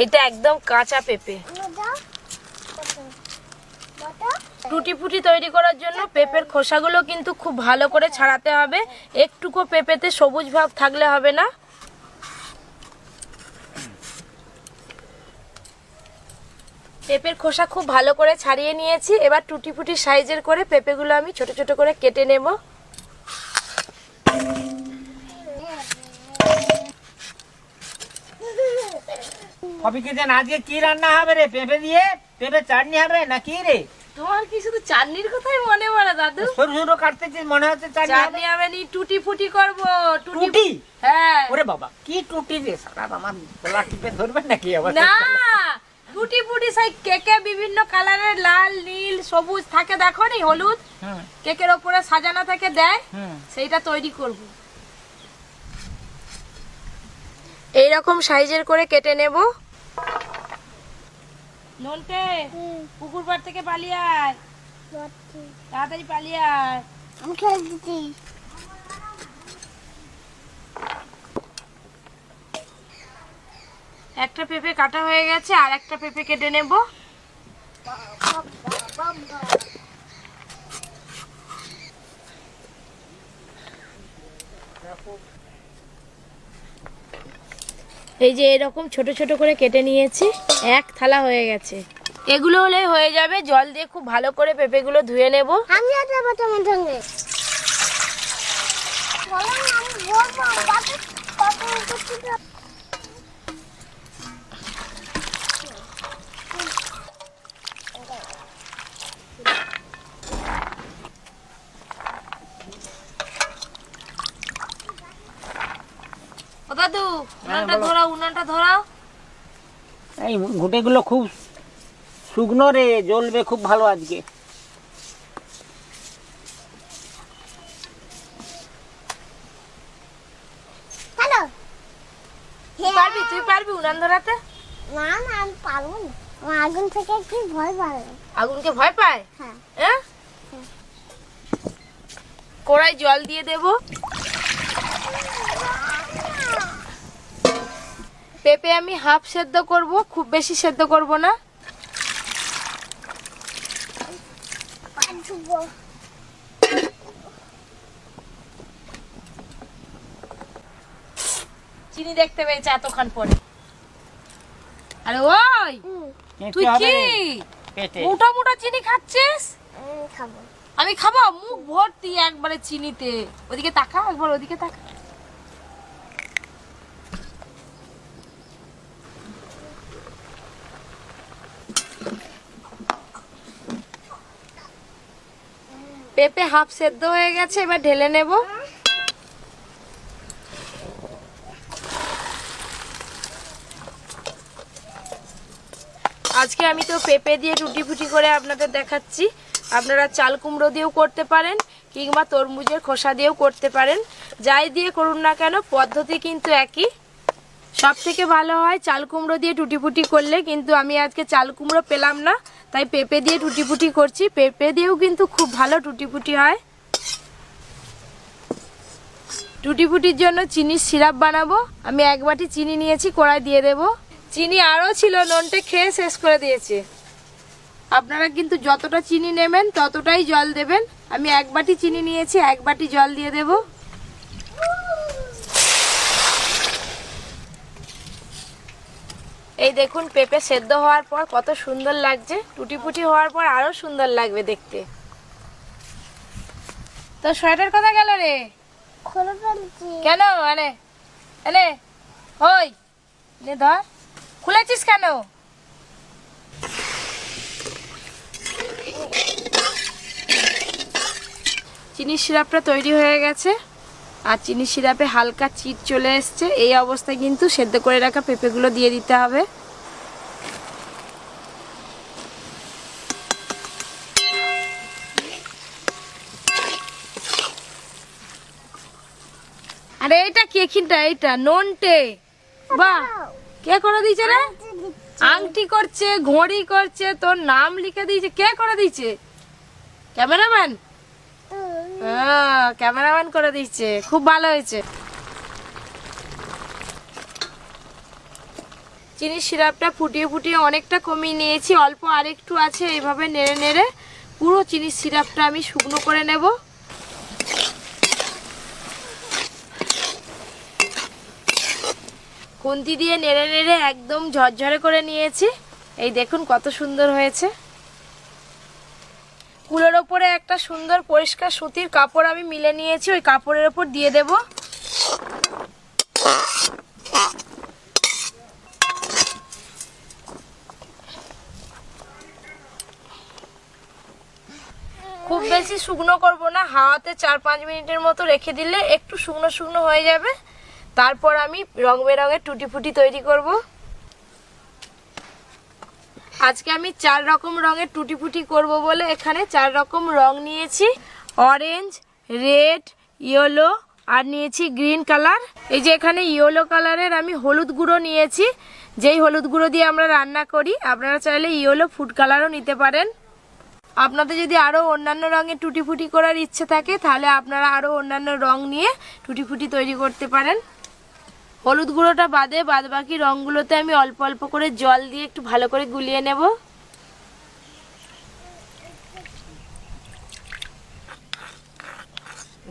এইটা একদম কাঁচা পেঁপে। টুটি ফুটি তৈরি করার জন্য পেঁপের খোসাগুলো কিন্তু খুব ভালো করে ছাড়াতে হবে, একটুকু পেঁপেতে সবুজ ভাব থাকলে হবে না। পেঁপের খোসা খুব ভালো করে ছাড়িয়ে নিয়েছি। এবার টুটি ফুটি সাইজের করে পেঁপেগুলো আমি ছোট ছোট করে কেটে নেব। আজকে কি রান্না হবে রে? পেঁপে দিয়ে পেঁপে চাটনি হবে নাকি রে? তোমার কি শুধু চাটনির কথাই মনে পড়ে দাদু? সরু সরু কাটতেছিস, মনে হচ্ছে চাটনি হবে নি, টুটি ফুটি করব। টুটি? হ্যাঁ। ওরে বাবা, কি টুটি রে? সারা আমার গলা টিপে ধরবে নাকি আবার? না, টুটি ফুটি সেই কেকে বিভিন্ন কালারের লাল নীল সবুজ থাকে, দেখো নি, হলুদ কেকের উপরে সাজানো থাকে দেয়, সেইটা তৈরি করব। এইরকম সাইজের করে কেটে নেব। নন্টে, পুকুর পাড় থেকে পালিয়ে আয়, তাড়াতাড়ি পালিয়ে আয়। আমি খেলে দিচ্ছি। একটা পেঁপে কাটা হয়ে গেছে, আর একটা পেঁপে কেটে নেব। এই যে এরকম ছোট ছোট করে কেটে নিয়েছি, এক থালা হয়ে গেছে। এগুলো হলে হয়ে যাবে। জল দিয়ে খুব ভালো করে পেঁপেগুলো ধুয়ে নেব। আমি যাবো তোমার সঙ্গে। ও দাদু, উনানটা ধরাও, উনানটা ধরাও। এই ঘুটেগুলো খুব শুকনো রে, জ্বলবে খুব ভালো আজকে। হ্যালো, পারবি? তুই পারবি উনান ধরাতে? না না, আমি পারবো না। আমার আগুন থেকে কি ভয় পায়। আগুনকে ভয় পায়? হ্যাঁ। হ্যাঁ, কড়াই জল দিয়ে দেব। পেঁপে আমি হাফ সেদ্ধ করব, খুব বেশি সেদ্ধ করব না। চিনি দেখতে পেয়েছে এতক্ষণ পরে। আরে ওই, তুই কি মোটা মোটা চিনি খাচ্ছিস? খাবো। আমি খাবো? মুখ ভর্তি একবারে চিনিতে। ওদিকে তাকা, একবার ওদিকে তাকা। পেঁপে হাফ সেদ্ধ হয়ে গেছে, এবার ঢেলে নেব। আজকে আমি তো পেঁপে দিয়ে টুটি ফুটি করে আপনাদের দেখাচ্ছি। আপনারা চাল কুমড়ো দিয়েও করতে পারেন, কিংবা তরমুজের খোসা দিয়েও করতে পারেন। যাই দিয়ে করুন না কেন, পদ্ধতি কিন্তু একই। সব থেকে ভালো হয় চাল কুমড়ো দিয়ে টুটি ফুটি করলে, কিন্তু আমি আজকে চাল কুমড়ো পেলাম না, তাই পেঁপে দিয়ে টুটি ফুটি করছি। পেঁপে দিয়েও কিন্তু খুব ভালো টুটি ফুটি হয়। টুটি ফুটির জন্য চিনির সিরাপ বানাবো। আমি 1 বাটি চিনি নিয়েছি, কড়াই দিয়ে দেব। চিনি আরও ছিল, ননটে খেয়ে শেষ করে দিয়েছে। আপনারা কিন্তু যতটা চিনি নেবেন ততটাই জল দেবেন। আমি 1 বাটি চিনি নিয়েছি, 1 বাটি জল দিয়ে দেব। এই দেখুন, পেঁপে সেদ্ধ হওয়ার পর কত সুন্দর লাগছে। টুটি ফুটি হওয়ার পর আরো সুন্দর লাগবে দেখতে। তো সোয়েটার কোথায় গেল রে? খুলে ফেলছি। কেন? এনে এনে, ওই নে ধর। খুলেছিস কেন? চিনির সিরাপটা তৈরি হয়ে গেছে, আর চিনির সিরাপে হালকা চিট চলে এসছে। এই অবস্থায় কিন্তু সেদ্ধ করে রাখা পেঁপেগুলো দিয়ে দিতে হবে। আরে এইটা কি? এখানটা এইটা নন্টে, বাহ, কে করে দিয়েছে রে? আংটি করছে, ঘড়ি করছে, তোর নাম লিখে দিয়েছে। কে করে দিয়েছে? ক্যামেরাম্যান? হ্যাঁ, ক্যামেরাম্যান করে দিচ্ছে। খুব ভালো হয়েছে। চিনির সিরাপটা ফুটিয়ে ফুটিয়ে অনেকটা কমিয়ে নিয়েছি, অল্প আরেকটু আছে। এইভাবে নেড়ে নেড়ে পুরো চিনির সিরাপটা আমি শুকনো করে নেব। খুন্তি দিয়ে নেড়ে নেড়ে একদম ঝরঝরে করে নিয়েছি। এই দেখুন কত সুন্দর হয়েছে। কুলোর ওপরে একটা সুন্দর পরিষ্কার সুতির কাপড় আমি মিলে নিয়েছি, ওই কাপড়ের ওপর দিয়ে দেব। খুব বেশি শুকনো করব না, হাওয়াতে 4-5 মিনিটের মতো রেখে দিলে একটু শুকনো শুকনো হয়ে যাবে। তারপর আমি রং বেরঙের টুটি ফুটি তৈরি করব। আজকে আমি 4 রকম রঙের টুটি ফুটি করব বলে এখানে 4 রকম রং নিয়েছি। অরেঞ্জ, রেড, ইয়েলো আর নিয়েছি গ্রিন কালার। এই যে এখানে ইয়েলো কালারের আমি হলুদ গুঁড়ো নিয়েছি, যেই হলুদ গুঁড়ো দিয়ে আমরা রান্না করি। আপনারা চাইলে ইয়েলো ফুড কালারও নিতে পারেন। আপনাদের যদি আরও অন্যান্য রঙের টুটি ফুটি করার ইচ্ছে থাকে তাহলে আপনারা আরও অন্যান্য রং নিয়ে টুটি ফুটি তৈরি করতে পারেন। হলুদ গুঁড়োটা বাদে বাদবাকি রঙগুলোতে আমি অল্প অল্প করে জল দিয়ে একটু ভালো করে গুলিয়ে নেব।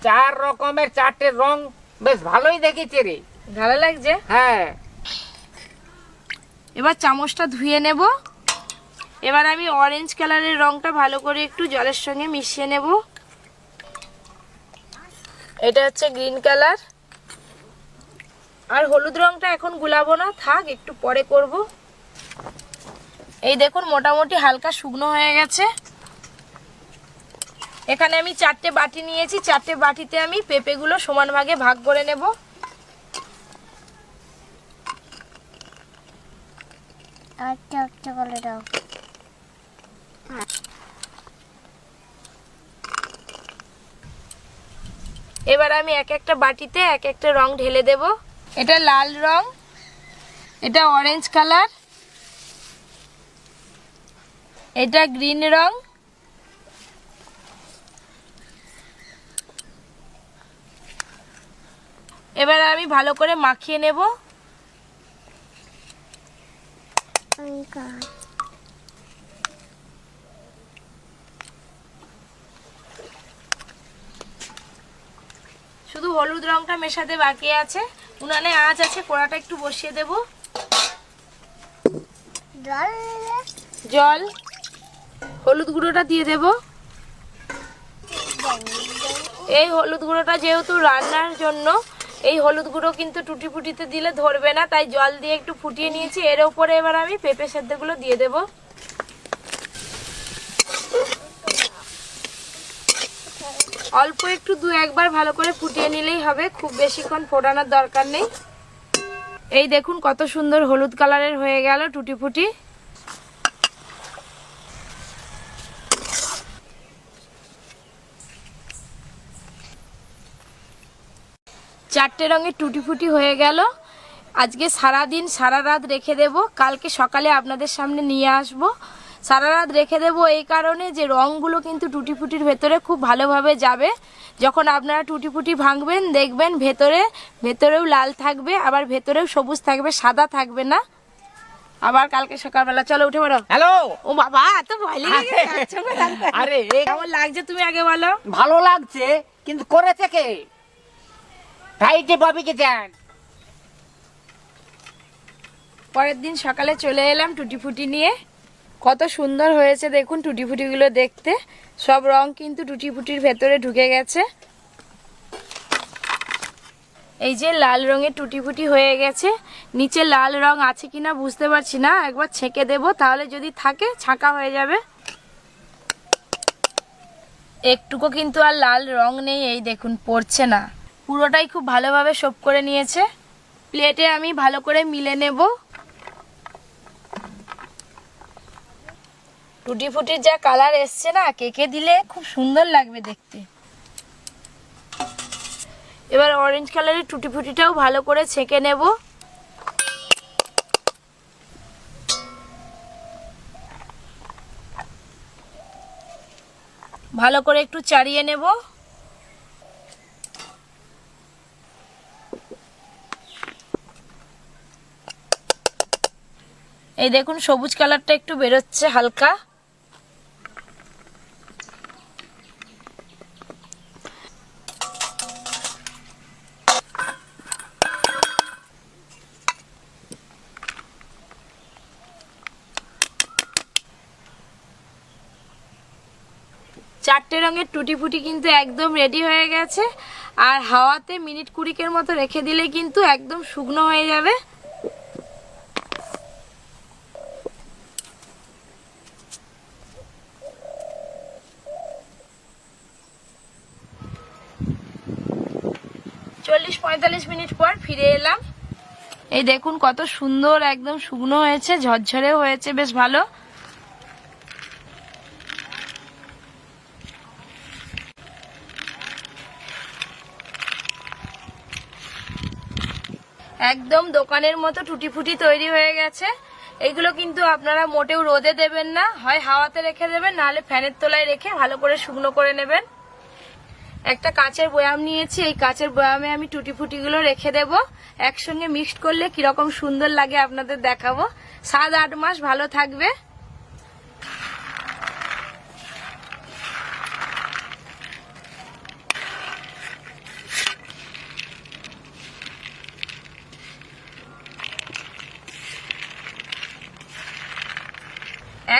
চার রকমের 4টে রং বেশ ভালোই দেখেছে রে, ভালো লাগছে। হ্যাঁ, এবার চামচটা ধুয়ে নেব। এবার আমি অরেঞ্জ কালারের রংটা ভালো করে একটু জলের সঙ্গে মিশিয়ে নেব। এটা হচ্ছে গ্রিন কালার। আর হলুদ রংটা এখন গুলাবো না, থাক, একটু পরে করব। এই দেখুন মোটামুটি হালকা শুকনো হয়ে গেছে। এখানে আমি 4টে বাটি নিয়েছি, 4টে বাটিতে আমি পেঁপেগুলো সমান ভাগে ভাগ করে নেব। আচ্ছা আচ্ছা করে দাও। এবার আমি এক একটা বাটিতে এক একটা রং ঢেলে দেব। এটা লাল রং, এটা অরেঞ্জ কালার, এটা গ্রিন রং, এবার আমি ভালো করে মাখিয়ে নেব। শুধু হলুদ রংটা মেশাতে বাকি আছে। উনানে আঁচ আছে, কড়াটা একটু বসিয়ে দেব। জল, হলুদ গুঁড়োটা দিয়ে দেব। এই হলুদ গুঁড়োটা যেহেতু রান্নার জন্য, এই হলুদ গুঁড়ো কিন্তু টুটি ফুটিতে দিলে ধরবে না, তাই জল দিয়ে একটু ফুটিয়ে নিয়েছি। এর উপরে এবার আমি পেঁপে সেদ্ধগুলো দিয়ে দেব। অল্প একটু 2-1 বার ভালো করে ফুটিয়ে নিলেই হবে, খুব বেশিক্ষণ ফোটানোর দরকার নেই। এই দেখুন কত সুন্দর হলুদ কালারের হয়ে গেল টুটি ফুটি। চারটে রঙের টুটি ফুটি হয়ে গেল। আজকে সারা দিন সারা রাত রেখে দেব, কালকে সকালে আপনাদের সামনে নিয়ে আসব। সারা রাত রেখে দেব এই কারণে যে রঙগুলো কিন্তু টুটি ফুটির ভেতরে খুব ভালোভাবে যাবে। যখন আপনারা টুটি ফুটি ভাঙবেন দেখবেন ভেতরেও লাল থাকবে, আবার ভেতরেও সবুজ থাকবে, সাদা থাকবে না। আবার কালকে সকালবেলা চলো উঠে পড়ো। হ্যালো। ও বাবা, এত ভয় লেগে গেছে। আরে কেমন লাগছে তুমি আগে বলো। ভালো লাগছে, কিন্তু করেছে কে? ভাইটে বাবিকে দেন। পরের দিন সকালে চলে এলাম টুটি ফুটি নিয়ে। কত সুন্দর হয়েছে দেখুন টুটি ফুটিগুলো দেখতে। সব রং কিন্তু টুটি ফুটির ভেতরে ঢুকে গেছে। এই যে লাল রঙের টুটি ফুটি হয়ে গেছে। নিচে লাল রং আছে কিনা বুঝতে পারছি না, একবার ছেঁকে দেব, তাহলে যদি থাকে ছাঁকা হয়ে যাবে। একটুকু কিন্তু আর লাল রং নেই, এই দেখুন পড়ছে না। পুরোটাই খুব ভালোভাবে সোপ করে নিয়েছে। প্লেটে আমি ভালো করে মিলে নেব। টুটি ফুটির যা কালার এসছে না, কেকে দিলে খুব সুন্দর লাগবে দেখতে। এবার অরেঞ্জ কালারের টুটি ফুটিটাও ভালো করে ছেঁকে নেব। ভালো করে একটু চাড়িয়ে নেব। এই দেখুন সবুজ কালারটা একটু বেরোচ্ছে হালকা। চারটে রঙের টুটি ফুটি কিন্তু একদম রেডি হয়ে গেছে। আর হাওয়াতে মিনিট 20 মতো রেখে দিলে কিন্তু একদম শুকনো হয়ে যাবে। চল্লিশ 45 মিনিট পর ফিরে এলাম। এই দেখুন কত সুন্দর একদম শুকনো হয়েছে, ঝরঝরেও হয়েছে বেশ ভালো। একদম দোকানের মতো টুটি ফুটি তৈরি হয়ে গেছে। এগুলো কিন্তু আপনারা মোটেও রোদে দেবেন না, হয় হাওয়াতে রেখে দেবেন, নাহলে ফ্যানের তলায় রেখে ভালো করে শুকনো করে নেবেন। একটা কাচের বয়াম নিয়েছি, এই কাচের বয়ামে আমি টুটি ফুটিগুলো রেখে দেব। একসঙ্গে মিক্সড করলে কিরকম সুন্দর লাগে আপনাদের দেখাবো। 7-8 মাস ভালো থাকবে।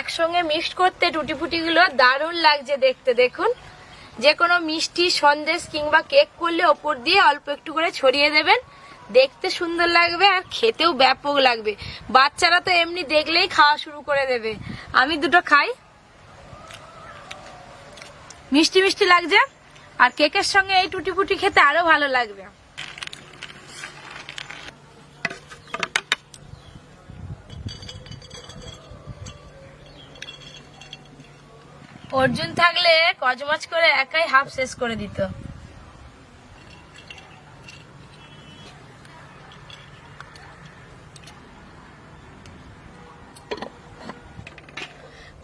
একসঙ্গে মিক্সড করতে টুটি ফুটিগুলো দারুণ লাগছে দেখতে। দেখুন, যে কোনো মিষ্টি সন্দেশ কিংবা কেক করলে ওপর দিয়ে অল্প একটু করে ছড়িয়ে দেবেন, দেখতে সুন্দর লাগবে আর খেতেও ব্যাপক লাগবে। বাচ্চারা তো এমনি দেখলেই খাওয়া শুরু করে দেবে। আমি দুটো খাই, মিষ্টি মিষ্টি লাগছে, আর কেকের সঙ্গে এই টুটি ফুটি খেতে আরো ভালো লাগবে। অর্জুন থাকলে কচমচ করে একাই হাফ শেষ করে দিত।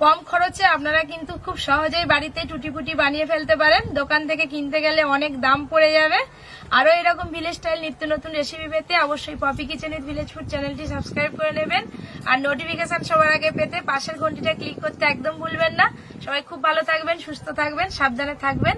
কম খরচে আপনারা কিন্তু খুব সহজেই বাড়িতে টুটি ফুটি বানিয়ে ফেলতে পারেন। দোকান থেকে কিনতে গেলে অনেক দাম পড়ে যাবে। আরো এরকম ভিলেজ স্টাইল নিত্য নতুন রেসিপি পেতে অবশ্যই Poppy kitchen with village food চ্যানেলটি সাবস্ক্রাইব করে নেবেন। আর নোটিফিকেশন সবার আগে পেতে পাশের ঘন্টিটা ক্লিক করতে একদম ভুলবেন না। সবাই খুব ভালো থাকবেন, সুস্থ থাকবেন, সাবধানে থাকবেন।